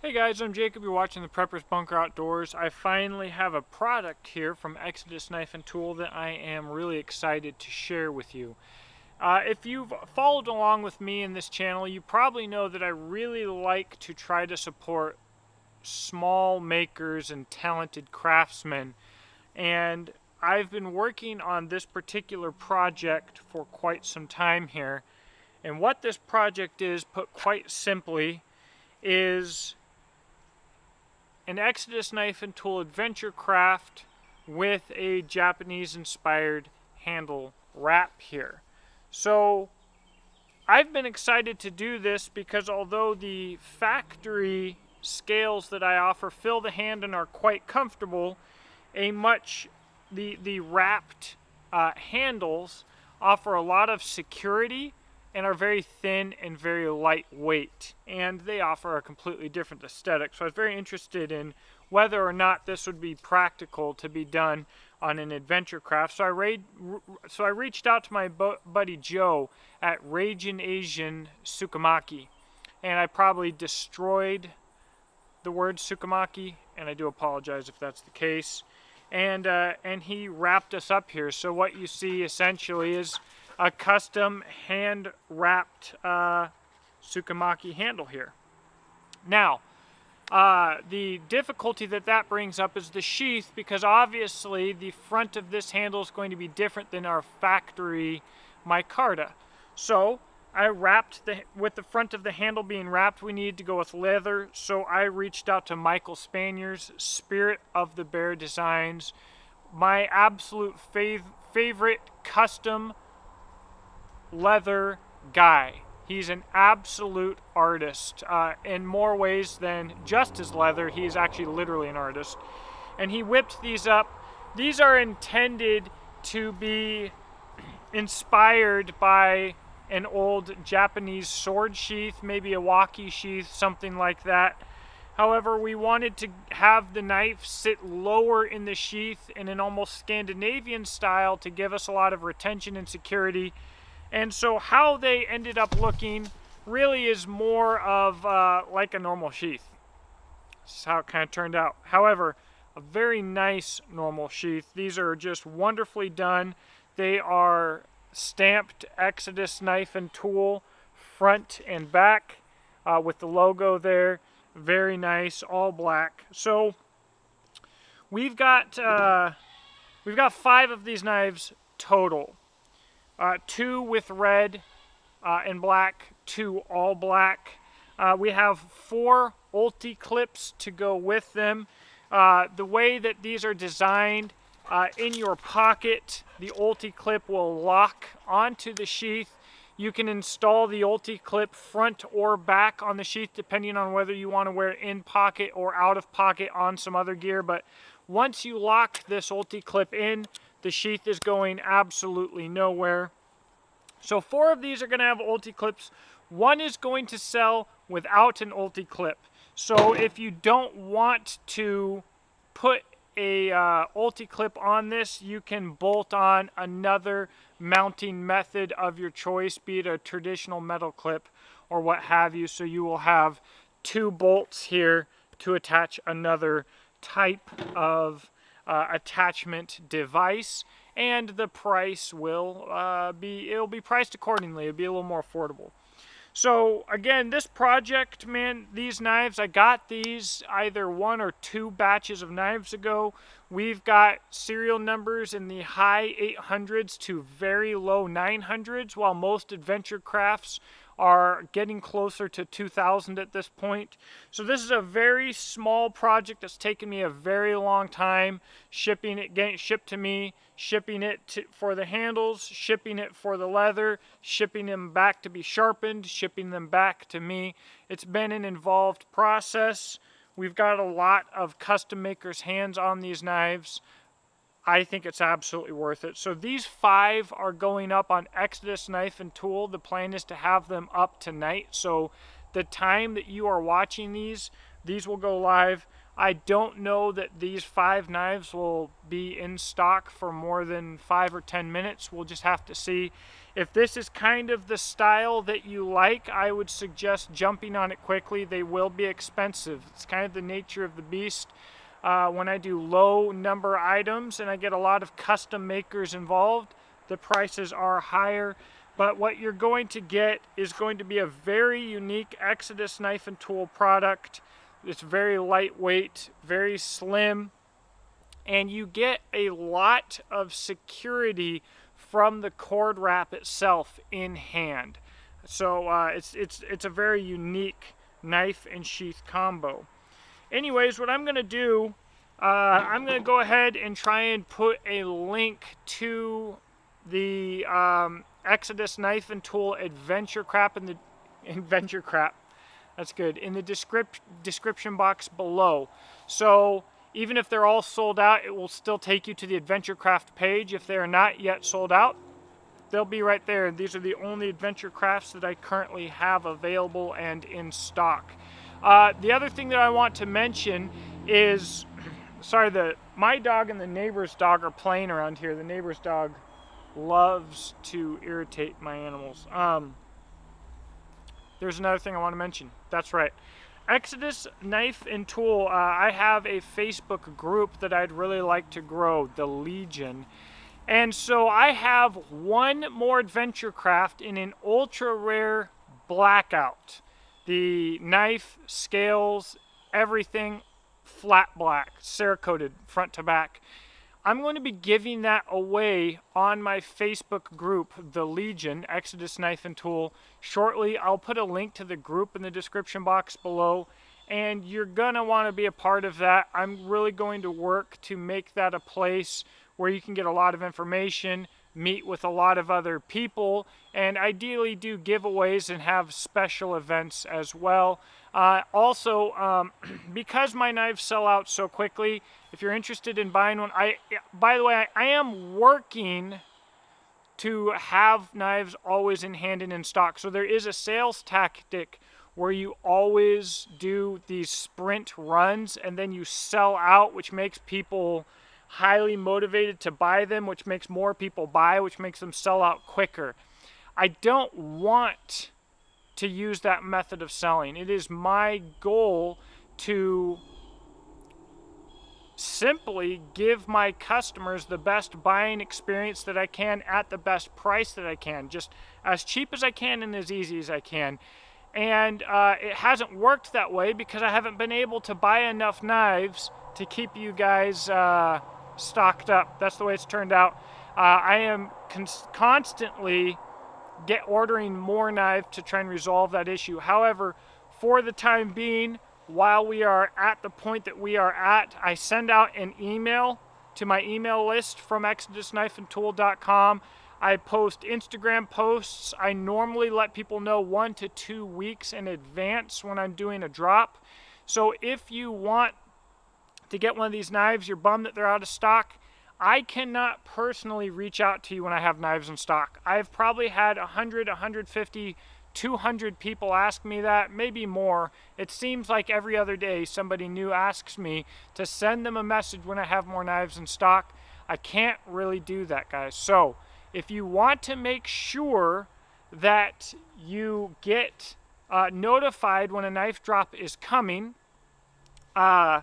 Hey guys, I'm Jacob. You're watching the Prepper's Bunker Outdoors. I finally have a product here from Exodus Knife and Tool that I am really excited to share with you. If you've followed along with me in this channel, you probably know that I really like to try to support small makers and talented craftsmen. And I've been working on this particular project for quite some time here. And what this project is, put quite simply, is an Exodus Knife and Tool AdventureCraft with a Japanese-inspired handle wrap here. So I've been excited to do this because although the factory scales that I offer fill the hand and are quite comfortable, the wrapped handles offer a lot of security and are very thin and very lightweight, and they offer a completely different aesthetic. So I was very interested in whether or not this would be practical to be done on an AdventureCraft. So I reached out to my buddy Joe at Ragin Asian Tsukamaki, and I probably destroyed the word Tsukamaki, and I do apologize if that's the case. And he wrapped us up here. So what you see essentially is a custom hand-wrapped Tsukamaki handle here. Now, the difficulty that brings up is the sheath, because obviously the front of this handle is going to be different than our factory micarta. So I wrapped with the front of the handle being wrapped, we needed to go with leather. So I reached out to Michael Spanier's Spirit of the Bear Designs, my absolute favorite custom leather guy. He's an absolute artist in more ways than just his leather. He's actually literally an artist. And he whipped these up. These are intended to be inspired by an old Japanese sword sheath, maybe a waki sheath, something like that. However, we wanted to have the knife sit lower in the sheath in an almost Scandinavian style to give us a lot of retention and security. And so how they ended up looking really is more of like a normal sheath. This is how it kind of turned out. However, a very nice normal sheath. These are just wonderfully done. They are stamped Exodus Knife and Tool front and back with the logo there. Very nice, all black. So we've got 5 of these knives total. 2 with red and black, 2 all black. We have 4 ulti clips to go with them. The way that these are designed, in your pocket, the ulti clip will lock onto the sheath. You can install the ulti clip front or back on the sheath depending on whether you want to wear it in pocket or out of pocket on some other gear. But once you lock this ulti clip in, the sheath is going absolutely nowhere. So 4 of these are going to have ulti clips. 1 is going to sell without an ulti clip. So if you don't want to put a ulti clip on this, you can bolt on another mounting method of your choice, be it a traditional metal clip or what have you. So you will have 2 bolts here to attach another type of attachment device, and the price will it'll be priced accordingly. It'll be a little more affordable. So again, this project, man, these knives, I got these either 1 or 2 batches of knives ago. We've got serial numbers in the high 800s to very low 900s, while most adventure crafts are getting closer to 2,000 at this point. So this is a very small project that's taken me a very long time, shipping it, getting it shipped to me, shipping it for the handles, shipping it for the leather, shipping them back to be sharpened, shipping them back to me. It's been an involved process. We've got a lot of custom makers' hands on these knives. I think it's absolutely worth it. So these 5 are going up on Exodus Knife and Tool. The plan is to have them up tonight. So the time that you are watching these, these will go live. I don't know that these 5 knives will be in stock for more than 5 or 10 minutes. We'll just have to see. If this is kind of the style that you like, I would suggest jumping on it quickly. They will be expensive. It's kind of the nature of the beast. When I do low number items and I get a lot of custom makers involved, the prices are higher. But what you're going to get is going to be a very unique Exodus knife and tool product. It's very lightweight, very slim, and you get a lot of security from the cord wrap itself in hand. So it's a very unique knife and sheath combo. Anyways, what I'm going to do, I'm going to go ahead and try and put a link to the Exodus knife and tool AdventureCraft in the AdventureCraft. That's good. In the description box below. So even if they're all sold out, it will still take you to the AdventureCraft page. If they're not yet sold out, they'll be right there. These are the only AdventureCrafts that I currently have available and in stock. The other thing that I want to mention is, sorry, my dog and the neighbor's dog are playing around here. The neighbor's dog loves to irritate my animals. There's another thing I want to mention. That's right. Exodus Knife and Tool, I have a Facebook group that I'd really like to grow, the Legion. And so I have one more AdventureCraft in an ultra rare blackout. The knife, scales, everything flat black, Cerakoted front to back. I'm going to be giving that away on my Facebook group, the Legion, Exodus Knife and Tool, shortly. I'll put a link to the group in the description box below, and you're going to want to be a part of that. I'm really going to work to make that a place where you can get a lot of information, meet with a lot of other people, and ideally do giveaways and have special events as well. Also, because my knives sell out so quickly, if you're interested in buying one, by the way, I am working to have knives always in hand and in stock. So there is a sales tactic where you always do these sprint runs and then you sell out, which makes people highly motivated to buy them, which makes more people buy, which makes them sell out quicker. I don't want to use that method of selling. It is my goal to simply give my customers the best buying experience that I can at the best price that I can, just as cheap as I can and as easy as I can. And it hasn't worked that way because I haven't been able to buy enough knives to keep you guys stocked up. That's the way it's turned out. I am constantly ordering more knives to try and resolve that issue. However, for the time being, while we are at the point that we are at, I send out an email to my email list from exodusknifeandtool.com. I post Instagram posts. I normally let people know 1 to 2 weeks in advance when I'm doing a drop. So if you want to get one of these knives, you're bummed that they're out of stock, I cannot personally reach out to you when I have knives in stock. I've probably had 100, 150, 200 people ask me that, maybe more. It seems like every other day somebody new asks me to send them a message when I have more knives in stock. I can't really do that, guys. So if you want to make sure that you get notified when a knife drop is coming, follow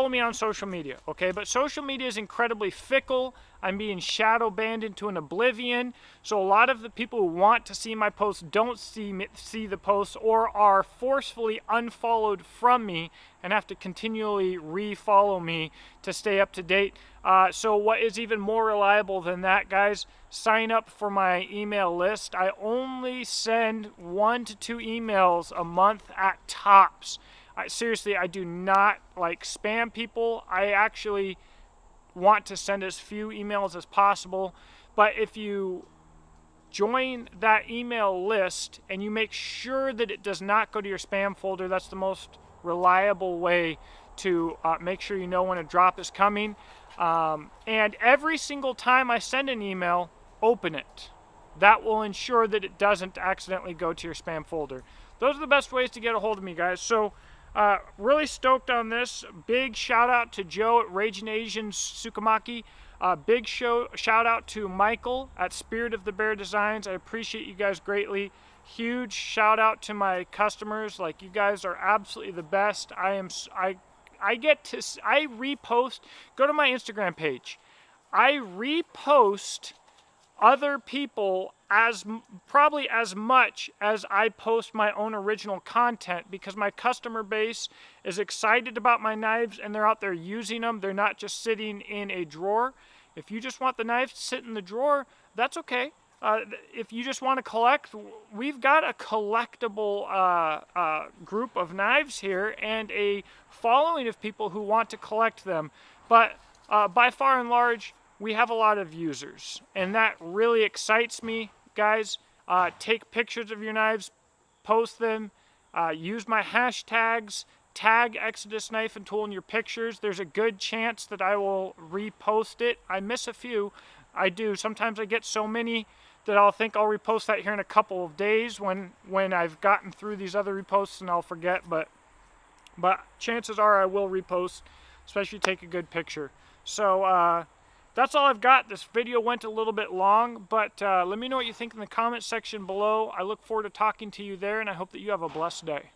me on social media, okay? But social media is incredibly fickle. I'm being shadow banned into an oblivion. So a lot of the people who want to see my posts don't see the posts or are forcefully unfollowed from me and have to continually re-follow me to stay up to date. So what is even more reliable than that, guys? Sign up for my email list. I only send 1 to 2 emails a month at tops. Seriously, I do not like spam people. I actually want to send as few emails as possible. But if you join that email list and you make sure that it does not go to your spam folder, that's the most reliable way to make sure you know when a drop is coming. And every single time I send an email, open it. That will ensure that it doesn't accidentally go to your spam folder. those are the best ways to get a hold of me, guys. So really stoked on this. Big shout out to Joe at Ragin Asian Tsukamaki. Big shout out to Michael at Spirit of the Bear Designs. I appreciate you guys greatly. Huge shout out to my customers. Like, you guys are absolutely the best. I repost. Go to my Instagram page. I repost other people probably as much as I post my own original content, because my customer base is excited about my knives and they're out there using them. They're not just sitting in a drawer. If you just want the knives to sit in the drawer, that's okay. If you just want to collect, we've got a collectible group of knives here and a following of people who want to collect them. But by far and large, we have a lot of users, and that really excites me, guys. Take pictures of your knives, post them, use my hashtags, tag Exodus Knife and Tool in your pictures. There's a good chance that I will repost it. I miss a few. I do. Sometimes I get so many that I'll think I'll repost that here in a couple of days when I've gotten through these other reposts, and I'll forget. But chances are I will repost, especially take a good picture. So that's all I've got. This video went a little bit long, but let me know what you think in the comment section below. I look forward to talking to you there, and I hope that you have a blessed day.